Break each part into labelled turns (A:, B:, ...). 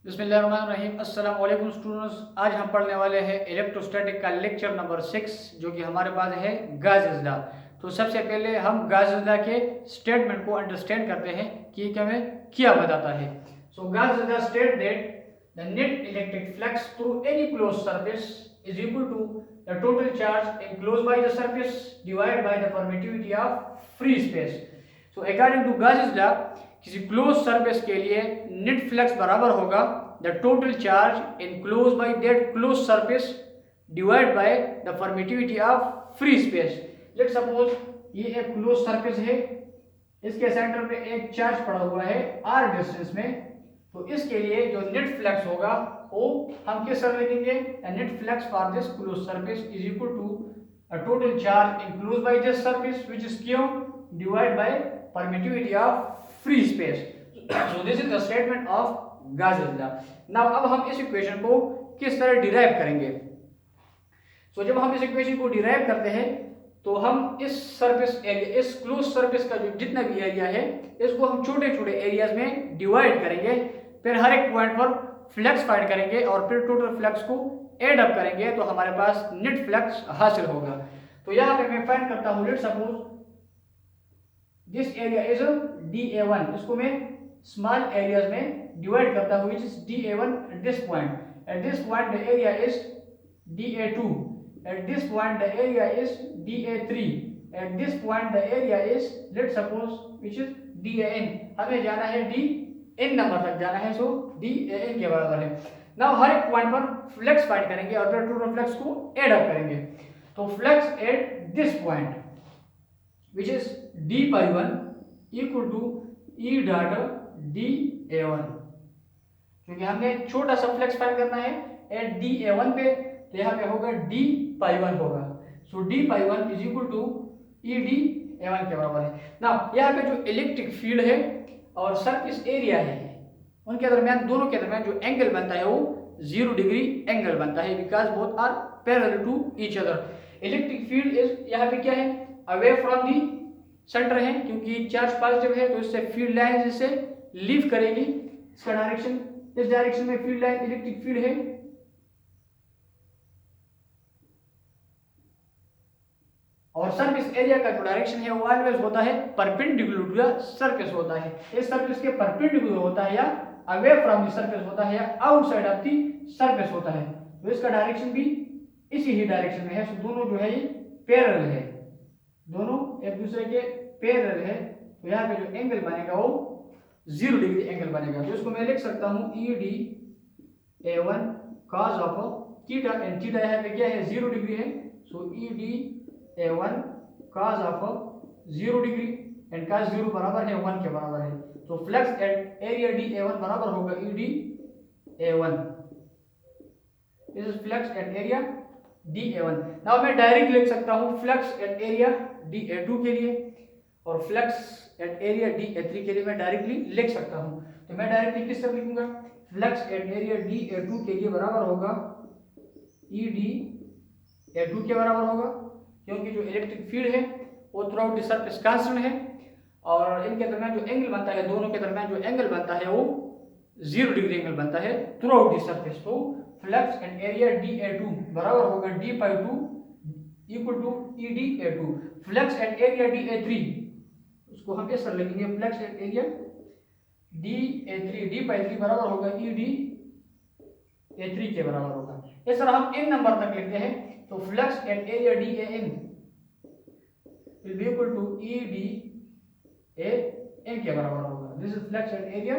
A: बिस्मिल्लाहिर्रहमानिर्रहीम। अस्सलाम वालेकुम स्टूडेंट्स। आज हम पढ़ने वाले हैं इलेक्ट्रोस्टैटिक का लेक्चर नंबर 6 जो कि हमारे पास है गाउस लॉ। तो सबसे पहले हम गाउस लॉ के स्टेटमेंट को अंडरस्टैंड करते हैं कि ये हमें क्या बताता है। So Gauss law state that the net electric flux through any close surface is equal to the total charge enclosed by the surface divided by the permittivity of free space. So according to Gauss's law, किसी close surface के लिए net flux बराबर होगा the total charge enclosed by that close surface divide by the permittivity of free space. Let suppose ये एक close surface है, इसके centre पे एक चार्ज पड़ा हुआ है r डिस्टेंस में। तो इसके लिए जो नेट फ्लक्स होगा वो हम किस तरह लिखेंगे, net flux for this close surface is equal to total charge enclosed by this surface which is q divided by permittivity of free space. So this is the statement of Gauss's law. Now अब हम इस equation को किस तरह derive करेंगे। So जब हम इस इक्वेशन को डिराइव करते हैं तो हम इस सरफेस एरिया, इस क्लोज सरफेस का जो जितना भी एरिया है इसको हम छोटे छोटे एरियाज में डिवाइड करेंगे, फिर हर एक पॉइंट पर फ्लक्स फाइंड करेंगे और फिर टोटल फ्लक्स को एड अप करेंगे तो हमारे पास नेट फ्लक्स हासिल होगा। तो यहाँ पे मैं फाइंड करता हूँ, let suppose this area is DA1, इसको मैं स्मॉल एरियाज में डिवाइड करता हूँ which is DA1 at this point. At this point the area is DA2, at this point the area is DA3, at this point the area is let suppose which is DAN। हमें जाना है DN number तक जाना है, सो DAN के बराबर है। Now हर एक पॉइंट पर फ्लक्स फाइंड करेंगे और फिर टोटल फ्लक्स को एड अप करेंगे। तो flux at this point which is d pi 1 equal to E dot DA1, क्योंकि हमने छोटा सा फ्लक्स फाइंड करना है एट DA1 पे, तो यहाँ पे होगा d pi 1 होगा। So d pi 1 is equal to EDA1 के बराबर है। ना यहाँ पे जो इलेक्ट्रिक फील्ड है और सरफेस एरिया है उनके दरमियान, दोनों के दरमियान जो एंगल बनता है वो 0 डिग्री एंगल बनता है because both are parallel to each other. Electric field is यहाँ पे क्या है, अवे फ्रॉम दी सेंटर है, क्योंकि चार्ज पॉजिटिव है तो इससे फील्ड लाइन जिससे लीव करेगी, इसका डायरेक्शन इस डायरेक्शन में फील्ड लाइन इलेक्ट्रिक फील्ड है। और सरफेस एरिया का जो डायरेक्शन है वो ऑलवेज होता है परपेंडिकुलर टू द सरफेस होता है, इस सरफेस के परपेंडिकुलर होता है या अवे फ्रॉम द सरफेस होता है या आउटसाइड ऑफ द सरफेस होता है। तो इसका डायरेक्शन भी इसी ही डायरेक्शन में है। सो दोनों जो है ये पैरेलल है, दोनों एक दूसरे के पैरेलल है। तो यहाँ पे जो एंगल बनेगा वो 0 डिग्री एंगल बनेगा। तो इसको मैं लिख सकता हूँ EDA1 cos of theta, and theta यहाँ पे क्या है 0 डिग्री है। सो EDA1 cos of 0 degree and cos 0 बराबर है 1 के बराबर है। तो फ्लक्स एट एरिया DA1 बराबर होगा EDA1। This is flux at area DA1। Now मैं डायरेक्ट लिख सकता हूँ फ्लक्स एट एरिया DA2 के लिए और फ्लक्स एट एरिया DA3 के लिए मैं डायरेक्टली लिख सकता हूँ। तो मैं डायरेक्टली किस तरह लिखूंगा, फ्लक्स एट एरिया DA2 के लिए बराबर होगा EDA2 के बराबर होगा, क्योंकि जो इलेक्ट्रिक फील्ड है वो through out the surface constant है और इनके दरमियान जो एंगल बनता है, दोनों के दरमियान जो एंगल बनता है वो 0 डिग्री एंगल बनता है थ्रू आउट द सरफेस। तो फ्लक्स एट एरिया DA2 बराबर होगा d pi 2 equal to EDA2। Flux at area DA3 उसको हम इस तरह लिखेंगे, flux at area DA3 d pi 3 बराबर होगा EDA3 के बराबर होगा। इस तरह हम n नंबर तक लिखते हैं। तो flux at area DAN will be equal to EDAN के बराबर होगा। This is flux at area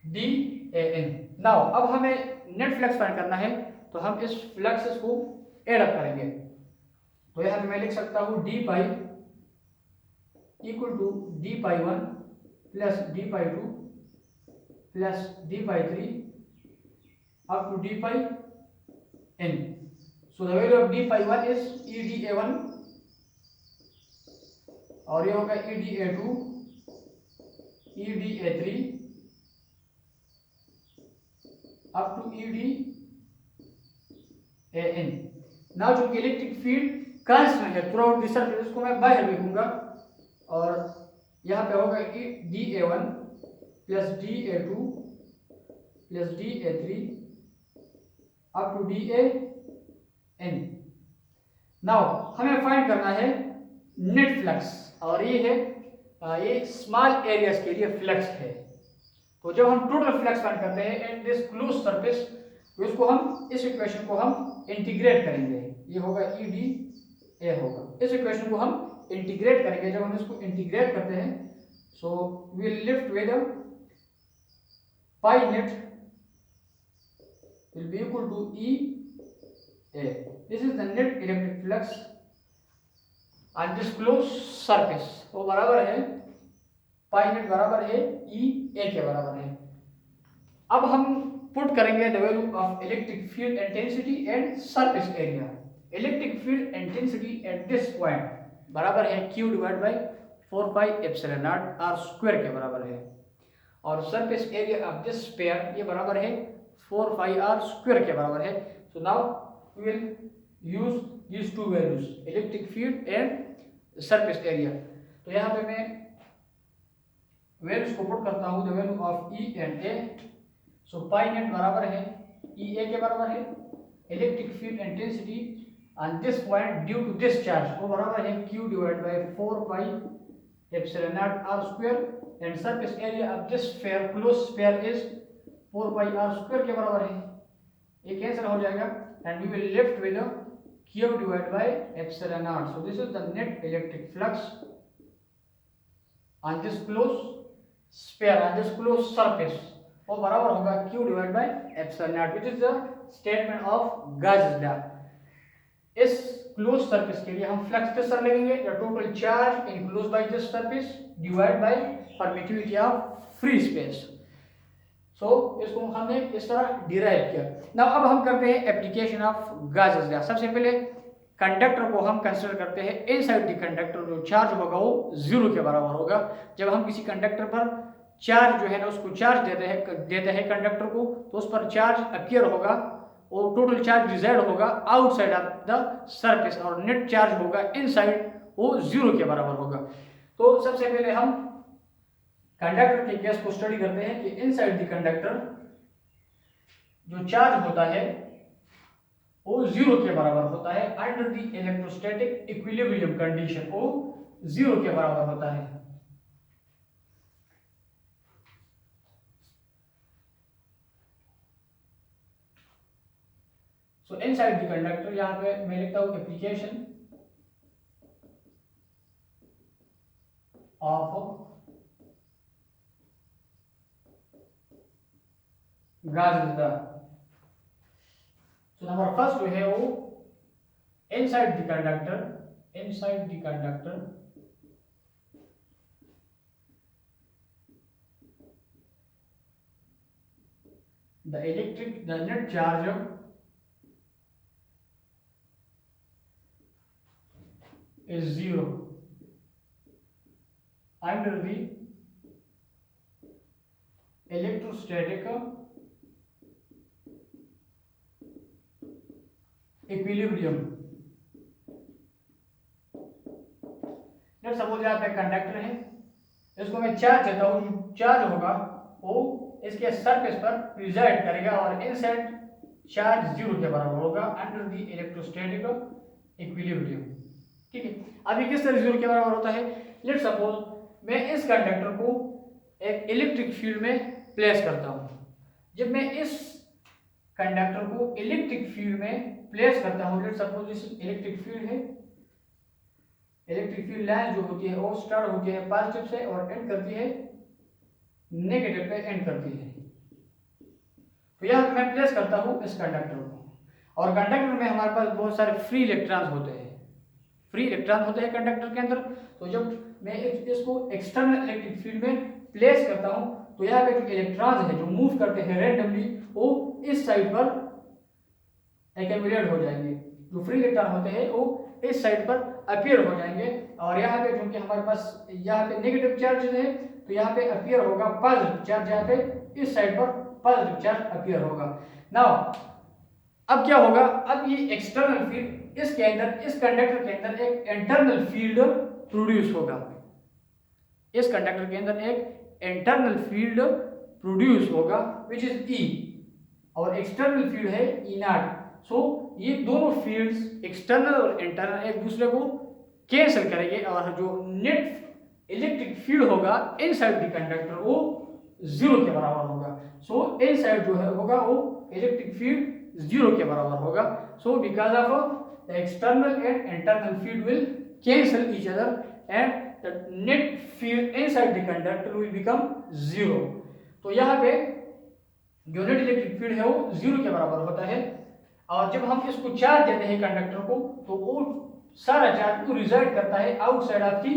A: DAN। Now अब हमें नेट फ्लक्स फाइंड करना है तो हम इस फ्लक्स को एड अप करेंगे। तो यहाँ पे मैं लिख सकता हूँ d pi equal to d pi 1 plus d pi 2 plus d pi 3 up to d pi n। So the value of d pi 1 is EDA1 और ये होगा EDA2, EDA3 अप टू EDAN। नाउ जो इलेक्ट्रिक फील्ड कांस्टेंट है throughout the surface, इसको मैं बाहर लिखूंगा और यहाँ पे होगा DA1 plus DA2 plus DA3 up to DAN। Now हमें फाइंड करना है नेट फ्लक्स, और ये है ये स्मॉल एरियाज के लिए फ्लक्स है। तो जब हम टोटल फ्लक्स फाइंड करते हैं इन दिस क्लोज सरफेस, तो इसको हम इस इक्वेशन को हम इंटीग्रेट करेंगे। ये होगा EDA होगा। इस इक्वेशन को हम इंटीग्रेट करेंगे। जब हम इसको इंटीग्रेट करते हैं, so we will lift with pi net will be equal to EA. This is the net electric flux on this closed surface। वो बराबर है पाई नेट बराबर है EA के बराबर है। अब हम पुट करेंगे the value of electric field intensity and surface area. Electric field intensity at this point बराबर है Q divide by 4 pi epsilon naught R square के बराबर है, और surface area of this sphere ये बराबर है 4 पाई R स्क्वायर के बराबर है। So now we will use these two values, electric field and surface area. तो यहाँ पे मैं वैल्यूज को पुट करता हूँ, the value of E and A। So pi net बराबर है EA के बराबर है। Electric field intensity on this point due to this charge वो बराबर है Q divide by 4 pi epsilon naught R square, and surface area of this sphere close sphere is 4 pi R square के बराबर है। ये कैंसिल हो जाएगा and we will left with Q divide by epsilon naught. So this is the net electric flux on this close sphere, on this close surface, वो बराबर होगा Q divide by epsilon naught, which is the statement of Gauss law. इस close surface के लिए हम flux किस तरह लेंगे, the total charge enclosed by this surface divide by permittivity of free space. So इसको हमने इस तरह डिराइव किया। नाउ अब हम करते हैं एप्लीकेशन ऑफ गॉस लॉ। सबसे पहले कंडक्टर को हम कंसीडर करते हैं इनसाइड द कंडक्टर जो चार्ज होगा वो 0 के बराबर होगा। जब हम किसी कंडक्टर पर चार्ज जो है ना उसको चार्ज देते हैं कंडक्टर को, तो उस पर चार्ज अपीयर होगा और टोटल चार्ज रिजाइड होगा आउटसाइड ऑफ द सरफेस, और नेट चार्ज होगा इनसाइड वो 0 के बराबर होगा। तो सबसे पहले हम कंडक्टर के केस को स्टडी करते हैं कि इनसाइड द कंडक्टर जो चार्ज होता है वो 0 के बराबर होता है। Under the electrostatic equilibrium condition वो 0 के बराबर होता है। सो इनसाइड द कंडक्टर, यहां पे मैं लिखता हूं application of Gauss law. So number first जो है वो inside the conductor, inside the conductor the net charge is 0 under the electrostatic equilibrium। Let's suppose यहाँ पे कंडक्टर है, इसको मैं चार्ज देता हूँ, जो चार्ज होगा वो इसके सरफेस पर रिजाइड करेगा और इनसाइड चार्ज 0 के बराबर होगा अंडर द इलेक्ट्रोस्टैटिक इक्विलिब्रियम। ठीक है, अभी किस तरह 0 के बराबर होता है, लेट्स सपोज मैं इस कंडक्टर को एक इलेक्ट्रिक फील्ड में प्लेस करता हूँ। जब मैं इस कंडक्टर को इलेक्ट्रिक फील्ड में प्लेस करता हूँ, let's suppose this electric field है, इलेक्ट्रिक फील्ड लाइन जो होती है वो स्टार्ट होती है पॉजिटिव से और एंड करती है नेगेटिव पे एंड करती है। तो यहां मैं प्लेस करता हूं इस कंडक्टर को, और कंडक्टर में हमारे पास बहुत सारे फ्री इलेक्ट्रॉन्स होते हैं, फ्री इलेक्ट्रॉन होते हैं कंडक्टर के अंदर। तो जब मैं इसको एक्सटर्नल इलेक्ट्रिक फील्ड में प्लेस करता हूं, तो यहाँ पे जो इलेक्ट्रॉन्स है जो मूव करते हैं रैंडमली, वो इस साइड पर एक्यूमुलेट हो जाएंगे। जो फ्री इलेक्ट्रॉन होते हैं वो इस साइड पर अपीयर हो जाएंगे, और यहाँ पे क्योंकि हमारे पास यहाँ पे नेगेटिव चार्ज है तो यहाँ पे अपीयर होगा पॉजिटिव चार्ज, यहाँ पे इस साइड पर पॉजिटिव चार्ज अपीयर होगा। नाउ अब क्या होगा, अब ये एक्सटर्नल फील्ड इसके अंदर, इस कंडक्टर के अंदर एक इंटरनल फील्ड प्रोड्यूस होगा, इस कंडक्टर के अंदर एक इंटरनल फील्ड प्रोड्यूस होगा विच इज ई, और एक्सटर्नल फील्ड है ई नॉट। सो ये दोनों फील्ड्स एक्सटर्नल और इंटरनल एक दूसरे को कैंसिल करेंगे और जो नेट इलेक्ट्रिक फील्ड होगा इनसाइड द कंडक्टर वो जीरो के बराबर होगा। सो इनसाइड जो है होगा वो इलेक्ट्रिक फील्ड जीरो के बराबर होगा। So because of the external and internal field will cancel each other and the net field inside the conductor will become zero. तो यहाँ पे जो नेट इलेक्ट्रिक फील्ड है वो जीरो के बराबर होता है, और जब हम इसको चार्ज देते हैं कंडक्टर को तो वो सारा चार्ज को रिजल्ट करता है outside of the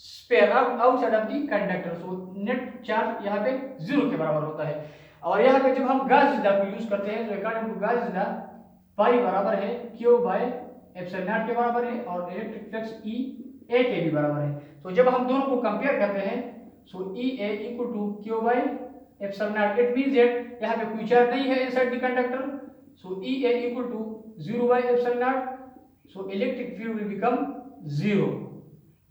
A: sphere, outside of the conductor. So net charge यहाँ पे जीरो के बराबर होता है। और यहाँ पे जब हम गॉस लॉ को यूज करते हैं तो according to Gauss law pi बराबर है क्यू बाय एप्सिलॉन नॉट के बराबर है और इलेक्ट्रिक फ्लक्स ई ए के भी बराबर है। तो जब हम दोनों को कंपेयर करते हैं so E A equal to q by epsilon naught, it means that यहाँ पे कोई चार्ज नहीं है inside the conductor. So EA equal to 0 by epsilon naught, so electric field will become 0।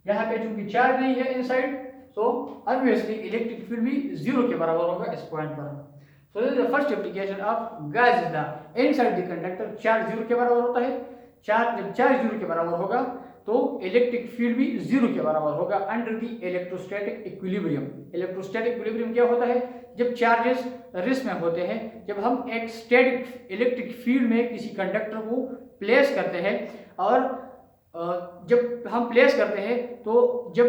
A: यहाँ पे चूंकि चार्ज नहीं है inside, so obviously electric field भी 0 के बराबर होगा इस पॉइंट पर। So this is the first application of Gauss's law। Inside the conductor charge 0 के बराबर होता है, जब चार्ज 0 के बराबर होगा तो इलेक्ट्रिक फील्ड भी 0 के बराबर होगा under the electrostatic equilibrium. Electrostatic equilibrium क्या होता है? जब चार्जेस रेस्ट में होते हैं, जब हम एक स्टैटिक इलेक्ट्रिक फील्ड में किसी कंडक्टर को प्लेस करते हैं और जब हम प्लेस करते हैं तो जब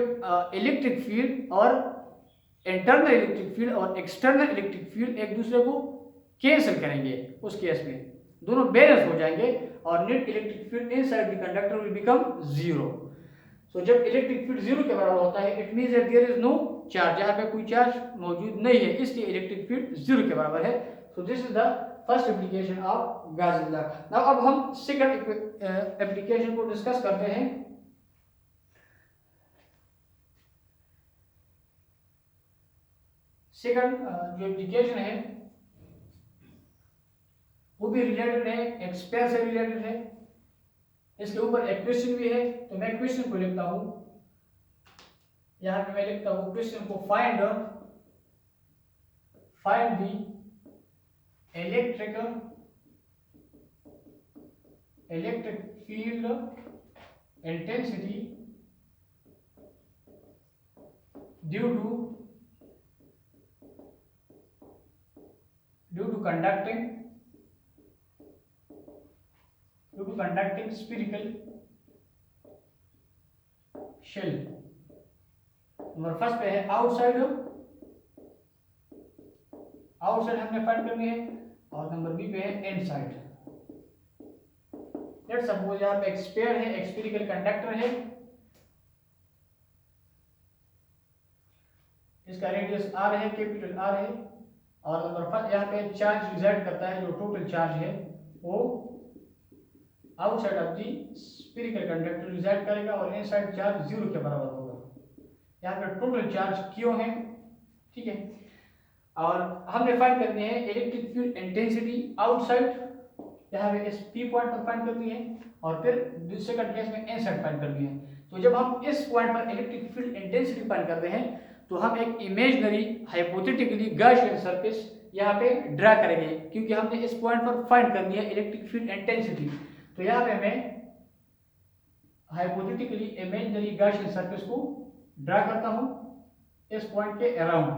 A: इलेक्ट्रिक फील्ड और इंटरनल इलेक्ट्रिक फील्ड और एक्सटर्नल इलेक्ट्रिक फील्ड एक दूसरे को कैंसिल करेंगे, उस केस में दोनों बैलेंस हो जाएंगे और net electric field inside the conductor will become zero. So जब इलेक्ट्रिक फील्ड जीरो के बराबर होता है it means that there is no charge, यहाँ पे कोई चार्ज मौजूद नहीं है, इसलिए इलेक्ट्रिक फील्ड जीरो के बराबर है। सो this is the first application of Gauss law. Now अब हम सेकंड एप्लीकेशन को डिस्कस करते हैं। सेकंड जो एप्लीकेशन है वो भी रिलेटेड है, एक्सपेयर से रिलेटेड है। इसके ऊपर एक क्वेश्चन भी है, तो मैं क्वेश्चन को लिखता हूं। यहां पे मैं लिखता हूं क्वेश्चन को, find the electric field intensity due to conducting spherical shell। Number first पे है आउटसाइड हमने फाइंड करनी है, और नंबर बी पे है इनसाइड। लेट्स सपोज यहाँ पे एक स्फीयर है, एक स्फेरिकल कंडक्टर है, इसका रेडियस r है, कैपिटल R है, और नंबर फर्स्ट यहाँ पे चार्ज रिजल्ट करता है, जो टोटल चार्ज है वो outside of the spherical conductor result करेगा और इनसाइड चार्ज जीरो के बराबर होगा। यहाँ पे टोटल चार्ज क्यों है, ठीक है। और हमने फाइंड करनी है इलेक्ट्रिक फील्ड इंटेंसिटी आउटसाइड, यहाँ पे इस पी पॉइंट पर फाइंड करनी है, और फिर सेकंड केस में इनसाइड फाइंड करनी है। तो जब हम इस पॉइंट पर इलेक्ट्रिक फील्ड इंटेंसिटी फाइंड करते हैं तो हम एक इमेजिनरी हाइपोथेटिकली गॉसियन सरफेस यहाँ पे ड्रा करेंगे, क्योंकि हमने इस पॉइंट पर फाइंड करनी है इलेक्ट्रिक फील्ड इंटेंसिटी। तो यहाँ पे मैं हाइपोथेटिकली इमेजिनरी गॉसियन सरफेस को ड्रा करता हूं इस पॉइंट के अराउंड,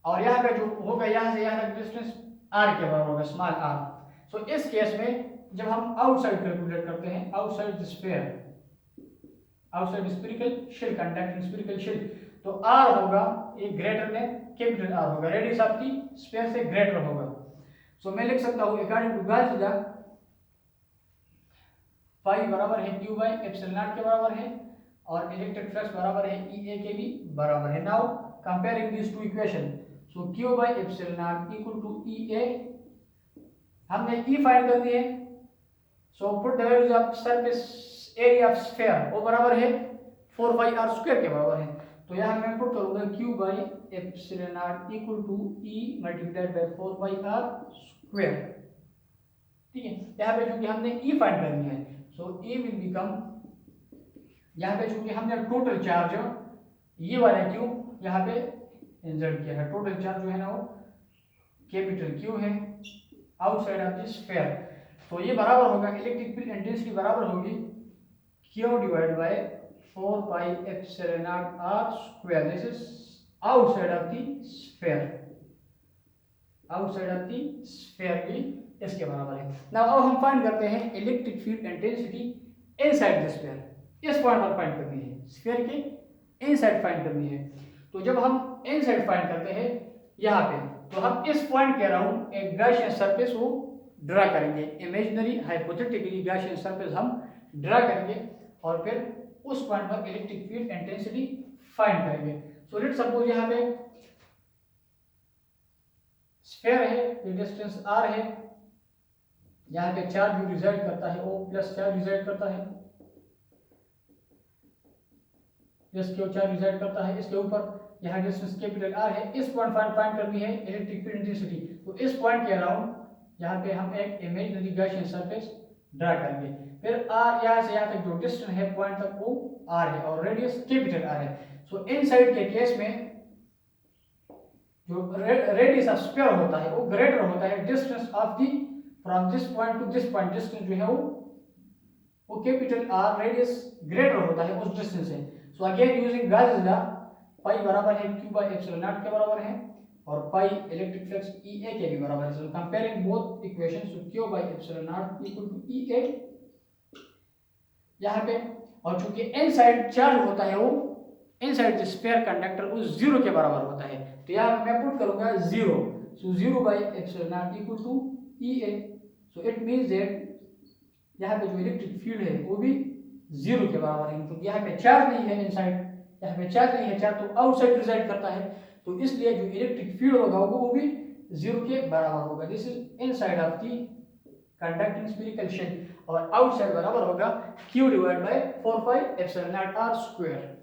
A: और यहाँ पे जो होगा यहाँ से यहाँ तक डिस्टेंस r के बराबर होगा, स्मॉल r। सो इस केस में जब हम आउटसाइड कैलकुलेट करते हैं, outside the sphere, outside spherical shell, conducting spherical shell, तो r होगा ये ग्रेटर देन कैपिटल R होगा, रेडियस ऑफ द स्फीयर से ग्रेटर होगा। सो मैं लिख सकता हूं according to Gauss law pi बराबर है q बाय एप्सिलॉन नॉट के बराबर है, और इलेक्ट्रिक फ्लक्स बराबर है EA के भी बराबर है। Now comparing this to equation, so q by epsilon naught equal to EA, हमने E फाइंड करनी है। So put the values of surface area of sphere, वो बराबर है 4 पाई r स्क्वायर के बराबर है। तो यहाँ मैं पुट करूंगा q by epsilon naught equal to E multiplied by 4 pi r square, ठीक है। यहाँ पे क्योंकि हमने E फाइंड करनी है, सो E विल बिकम, यहाँ पे चूंकि हमने टोटल चार्ज ये वाला क्यू यहाँ पे इंसर्ट किया है। टोटल चार्ज जो है ना वो कैपिटल क्यू है आउटसाइड ऑफ दिस स्फीयर। तो ये बराबर होगा, इलेक्ट्रिक फील्ड इंटेंसिटी बराबर होगी Q divide by 4 pi epsilon naught R square. This is outside of the sphere, outside of the sphere भी इसके बराबर है। नाउ अब हम फाइंड करते हैं electric field intensity inside the sphere. इस पॉइंट पर फाइंड करनी है, स्फीयर के इनसाइड फाइंड करनी है। तो जब हम इनसाइड फाइंड करते हैं यहाँ पे, तो हम इस पॉइंट के अराउंड एक गॉसियन सरफेस को ड्रा करेंगे, इमेजिनरी हाइपोथेटिकली गॉसियन सरफेस हम ड्रा करेंगे और फिर उस पॉइंट पर इलेक्ट्रिक फील्ड इंटेंसिटी फाइंड करेंगे। सो लेट्स सपोज यहाँ पे स्फीयर है, ये डिस्टेंस r है, यहाँ पे चार्ज भी रिजल्ट करता है, O प्लस चार्ज रिजल्ट करता है, इसके चार्ज रिजल्ट करता है, इसके ऊपर यहाँ डिस्टेंस कैपिटल R है। इस पॉइंट फाइंड करनी है इलेक्ट्रिक फील्ड इंटेंसिटी। तो इस पॉइंट के अराउंड यहाँ पे हम एक इमेजिनरी गॉसियन सरफेस ड्रा करेंगे। फिर R यहाँ से यहाँ तक जो डिस्टेंस है पॉइंट तक वो R है और रेडियस कैपिटल R है। सो इनसाइड के केस में जो रेडियस ऑफ स्फीयर होता है वो ग्रेटर होता है distance of the from this point two this point. Distance जो है वो कैपिटल R, रेडियस ग्रेटर होता है उस डिस्टेंस से। So again using Gauss law, pi बराबर है q बाय एप्सिलॉन नॉट के बराबर है और पाई इलेक्ट्रिक फ्लक्स EA के भी बराबर है। So comparing both equations, so q by epsilon naught equal to EA यहाँ पे। और चूंकि इनसाइड चार्ज होता है वो इनसाइड द स्फीयर कंडक्टर वो 0 के बराबर होता है, तो यहाँ मैं पुट करूंगा 0। So 0 by epsilon naught equal to EA। So it means that यहाँ पे जो इलेक्ट्रिक फील्ड है वो भी 0 के बराबर है, क्योंकि यहाँ पे चार्ज नहीं है इनसाइड, यहाँ पे चार्ज नहीं है, चार्ज तो आउटसाइड रिजाइड करता है, तो इसलिए जो इलेक्ट्रिक फील्ड होगा वो भी 0 के बराबर होगा। This is inside of the conducting spherical shell और आउटसाइड बराबर होगा q divide by 4 pi epsilon naught r square.